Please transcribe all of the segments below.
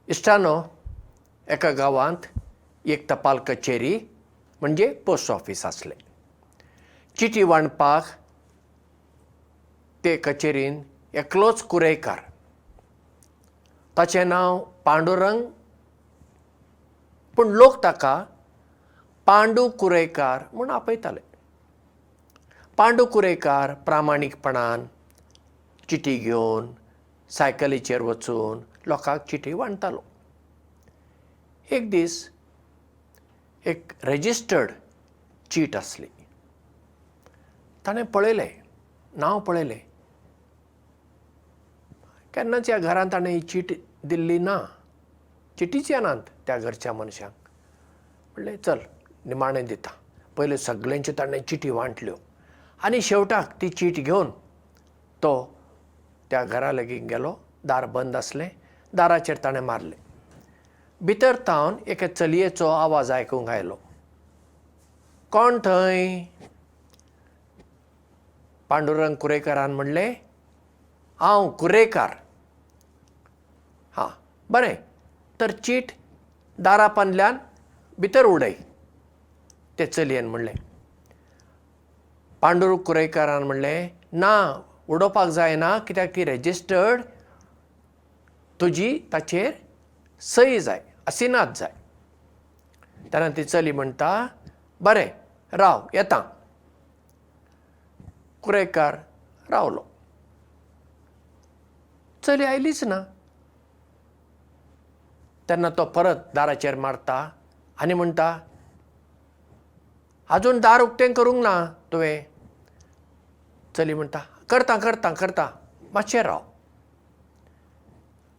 इश्टानो, एका गांवांत एक टपाल कचेरी म्हणजे पोस्ट ऑफिस आसलें. चिटी वांडपाक ते कचेरीन एकलोच कुरेकार. ताचें नांव पांडुरंग, पूण लोक ताका पांडू कुरेकार म्हूण आपयताले. पांडू कुरेकार प्रामाणीकपणान चिटी घेवन सायकलीचेर वचून लोकांक चिटी वांडटालो. एक दीस एक रेजिस्टर्ड चीट आसली. ताणें पळयलें, नांव पळयलें. केन्नाच ह्या घरांत ताणें ही चीट दिल्ली ना. चिटीच येनात त्या घरच्या मनशांक. म्हणलें चल निमाणें दिता. पयलीं सगळ्यांच्यो ताणें चिटी वांटल्यो आनी शेवटाक ती चीट घेवन तो त्या घरा लेगीत गेलो. दार बंद आसलें. दाराचेर ताणें मारलें. भितर तावन एके चलयेचो आवाज आयकूंक आयलो. कोण थंय? पांडुरंग कुरेकारान म्हणलें, हांव कुरेकार. हां बरें, तर चीट दारा पांदल्यान भितर उडय, ते चलयेन म्हणलें. पांडुरंग कुरेकारान म्हणलें, ना, उडोवपाक जायना, कित्याक ती रेजिस्टर्ड, तुजी ताचेर सही जाय, असिनात जाय. तेन्ना ती चली म्हणटा, बरें राव, येता. कुरेकार रावलो. चली आयलीच ना. तेन्ना तो परत दाराचेर मारता आनी म्हणटा, आजून दार उक्तें करूंक ना तुवें? चली म्हणटा, करता करता करता, मातशें राव.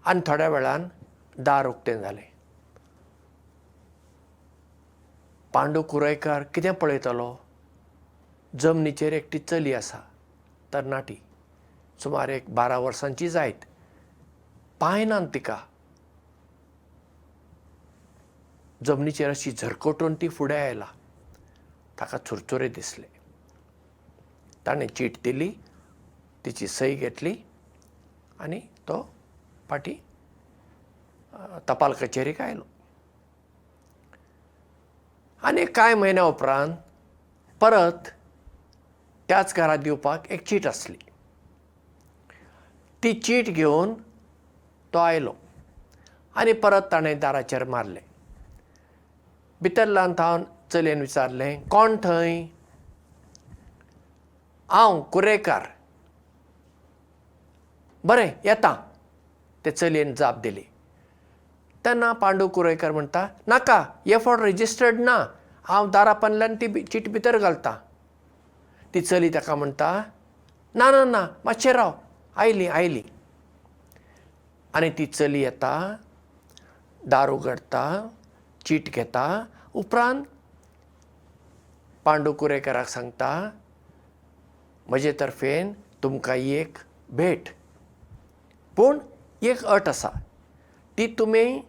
आनी थोड्या वेळान दार उक्तें जालें. पांडू कुरेकार कितें पळयतलो? जमनीचेर एकटी चली आसा, तरणाटी, सुमार एक 12 वर्सांची जायत. पांय नात तिका. जमनीचेर अशी झरकोटून ती फुडें आयला. ताका चुरचुरे दिसले. ताणें चीट दिली, तिची सही घेतली आनी तो फाटीं टपाल कचेरीक आयलो. आनी कांय म्हयन्या उपरांत परत त्याच घरांत येवपाक एक चीट आसली. ती चीट घेवन तो आयलो आनी परत ताणें दाराचेर मारलें. भितरल्यान थावन चलयेन विचारलें, कोण थंय? हांव कुरेकार. बरें येता, ते चलयेन जाप दिली. तेन्ना पांडू कुरेकार म्हणटा, नाका, हे फावट रेजिस्टर्ड ना, हांव दारा पांदल्यान ती चीट भितर घालता. ती चली ताका म्हणटा, ना ना ना, मातशें राव, आयली आयली. आनी ती चली येता, दार उगडटा, चीट घेता, उपरांत पांडू कुरेकाराक सांगता, म्हजे तर्फेन तुमकां एक भेट. पूण एक अट आसा, ती तुमी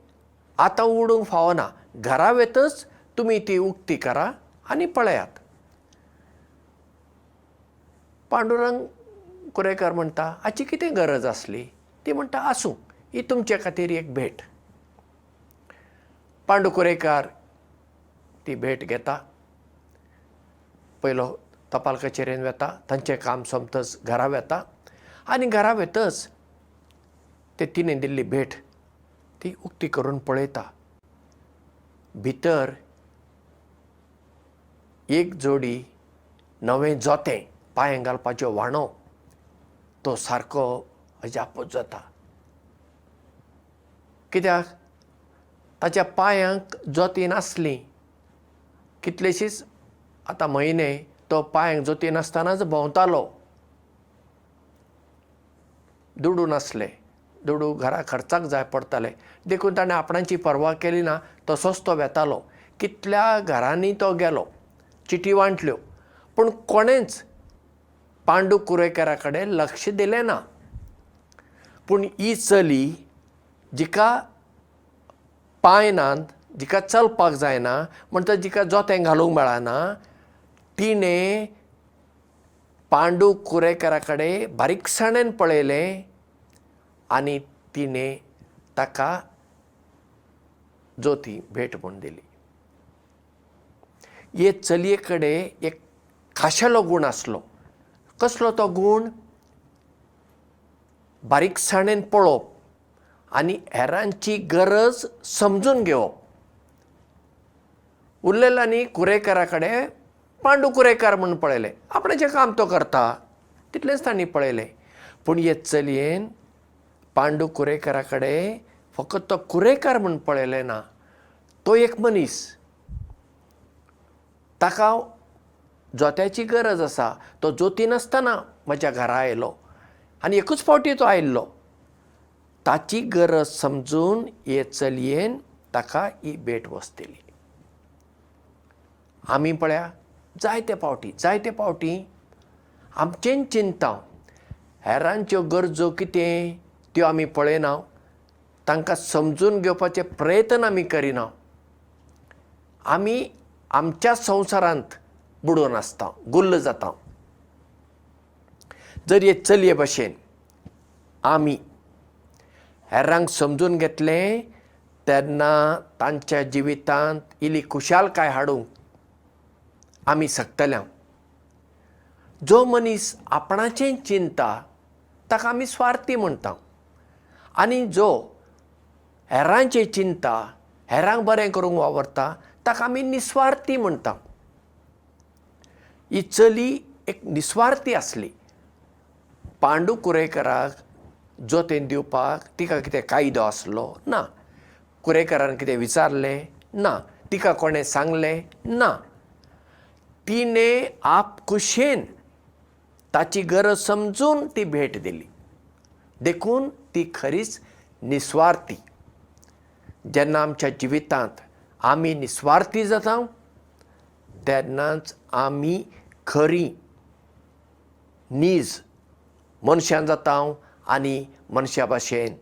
आतां उडोवंक फावना. घरा वेतच तुमी ती उक्ती करा आनी पळयात. पांडुरंग कुरेकार म्हणटा, हाची कितें गरज आसली? ती म्हणटा, आसूं, ही तुमचे खातीर एक भेट. पांडू कुरेकार ती भेट घेता. पयलो टपाल कचेरेन वेता, तांचें काम सोंपतच घरा वेता आनी घरा वेतच ते तिणें दिल्ली भेट ती उक्ती करून पळयता. भितर एक जोडी नवें जोतें पांयांक घालपाच्यो व्हाणो, तो सारको अजापूच जाता. कित्याक ताच्या पांयांक जोतीं नासलीं. कितलेशीच आतां म्हयने तो पांयांक जोतीं नासतनाच भोंवतालो. दुडू नासले. दुडू घरा खर्चाक जाय पडटाले. देखून ताणें आपणाची पर्वा केली ना, तसोच तो वेतालो. कितल्या घरांनी तो गेलो, चिटी वांटल्यो, पूण कोणेंच पांडू कुरेकारा कडेन लक्ष दिलें ना. पूण ही चली, जिका पांय नात, जिका चलपाक जायना, म्हणटा जिका जोतें घालूंक मेळना, तिणें पांडू कुरेकारा कडेन बारीकसाणेन पळयलें आनी तिणें ताका जोती भेट म्हणून दिली. हे चलये कडेन एक खाशेलो गूण आसलो. कसलो तो गूण? बारीकसाणेन पळोवप आनी हेरांची गरज समजून घेवप. उरलेल्यांनी कुरेकारा कडेन पांडू कुरेकार म्हणून पळयलें. आपणें जें काम तो करता तितलेंच तांणी पळयलें. पूण हे चलयेन पांडू कुरेकारा कडेन फकत तो कुरेकार म्हणून पळयलें ना, तो एक मनीस. ताका जोत्याची गरज आसा. तो जोती नासतना म्हज्या घरा आयलो आनी एकूच फावटी तो आयिल्लो. ताची गरज समजून हे चलयेन ताका ही भेट वस्त दिली. आमी पळया जायते फावटी आमचें चिंता हेरांच्यो गरजो कितें त्यो आमी पळयना, तांकां समजून घेवपाचे प्रयत्न आमी करिना. आमी आमच्या संवसारांत बुडून आसता, गुल्ल जाता. जर हे चलये भशेन आमी हेरांक समजून घेतलें तेन्ना तांच्या जिवितांत इल्ली खुशालकाय हाडूंक आमी शकतल्या. जो मनीस आपणाचें चिंता ताका आमी स्वार्थी म्हणटा आनी जो हेरांचें चिंता, हेरांक बरें करूंक वावरता ताका आमी निस्वार्थी म्हणटा. ही चली एक निस्वार्थी आसली. पांडू कुरेकाराक जोतेन दिवपाक तिका कितें कायदो आसलो ना. कुरेकारान कितें विचारलें ना. तिका कोणें सांगलें ना. तिणें आपकुशेन ताची गरज समजून ती भेट दिली. देखून ती खरीच निस्वार्थी. जेन्ना आमच्या जिवितांत आमी निस्वार्थी जाता तेन्नाच आमी खरीं नीज मनशां जाता आनी मनशा भाशेन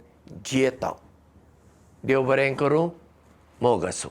जियेता. देव बरें करूं. मोग आसूं.